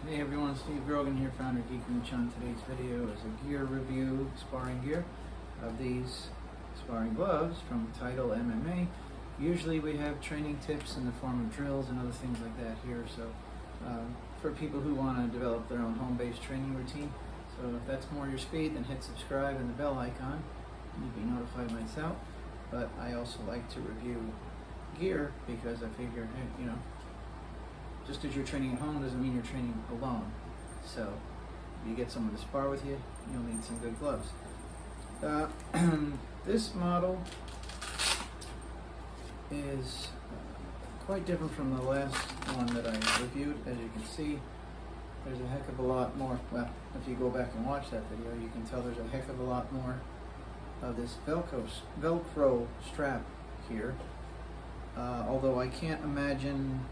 Hey everyone, Steve Grogan here, founder of Geek and Chun. Today's video is a gear review, sparring gear of these sparring gloves from Title MMA. Usually we have training tips in the form of drills and other things like that here, so for people who want to develop their own home-based training routine. So if that's more your speed, then hit subscribe and the bell icon. You'll be notified when it's out. But I also like to review gear because I figure, hey, you know, just because you're training at home doesn't mean you're training alone. So if you get someone to spar with you, you'll need some good gloves. This model is quite different from the last one that I reviewed. As you can see, there's a heck of a lot more. Well, if you go back and watch that video, you can tell there's a heck of a lot more of this Velcro strap here. Although I can't imagine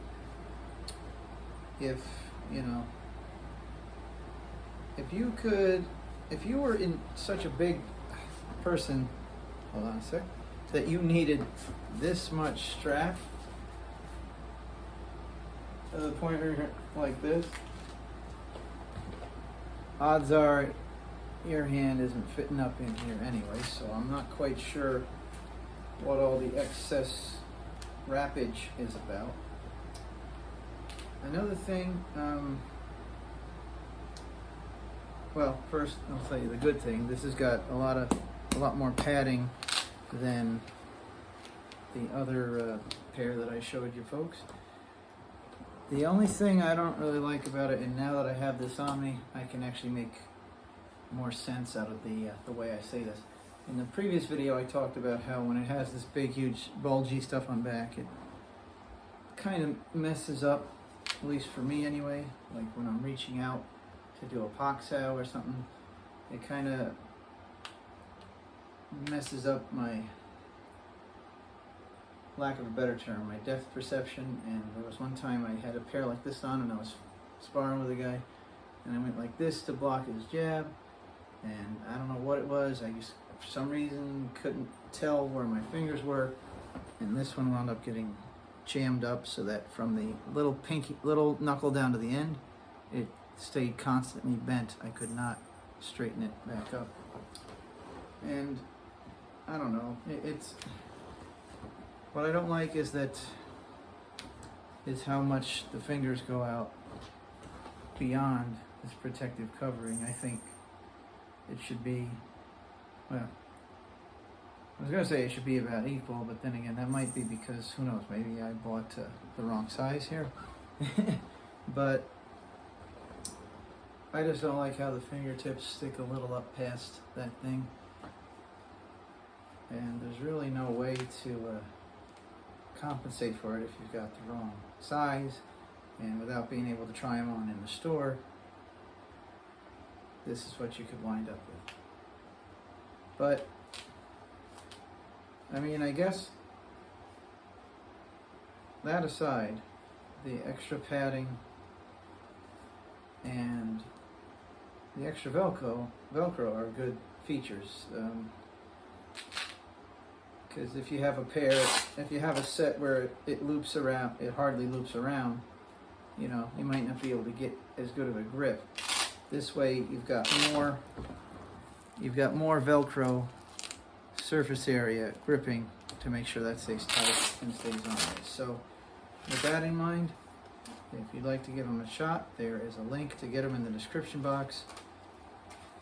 if you were in such a big person, hold on a sec, that you needed this much strap to the point where you're like this, odds are your hand isn't fitting up in here anyway, so I'm not quite sure what all the excess wrappage is about. Another thing, well, first I'll tell you the good thing. This has got a lot more padding than the other pair that I showed you folks. The only thing I don't really like about it, and now that I have this on me, I can actually make more sense out of the way I say this. In the previous video, I talked about how when it has this big, huge, bulgy stuff on back, it kind of messes up, at least for me anyway, like when I'm reaching out to do a poxow or something, it kind of messes up my, lack of a better term, my depth perception. And there was one time I had a pair like this on and I was sparring with a guy and I went like this to block his jab, and I don't know what it was, I just for some reason couldn't tell where my fingers were, and this one wound up getting jammed up so that from the little knuckle down to the end, it stayed constantly bent. I could not straighten it back up. And I don't know, it's what I don't like is how much the fingers go out beyond this protective covering. I think it should be, well, I was going to say it should be about equal, but then again, that might be because, who knows, maybe I bought the wrong size here. But I just don't like how the fingertips stick a little up past that thing. And there's really no way to compensate for it if you've got the wrong size. And without being able to try them on in the store, this is what you could wind up with. But I mean, I guess that aside, the extra padding and the extra Velcro are good features. Because if you have a set where it loops around, it hardly loops around, you know, you might not be able to get as good of a grip. This way, you've got more Velcro surface area gripping to make sure that stays tight and stays on there. So with that in mind, if you'd like to give them a shot, there is a link to get them in the description box.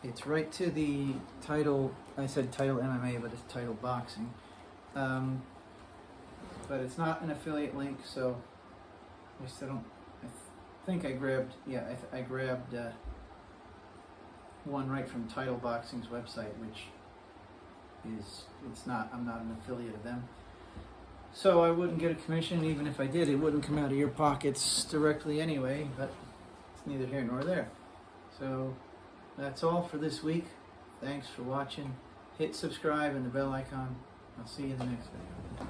It's right to the Title, I said Title MMA, but it's Title Boxing. But it's not an affiliate link, so at least I think I grabbed, yeah, I grabbed one right from Title Boxing's website, which is, I'm not an affiliate of them. So I wouldn't get a commission. Even if I did, it wouldn't come out of your pockets directly anyway, but it's neither here nor there. So that's all for this week. Thanks for watching. Hit subscribe and the bell icon. I'll see you in the next video.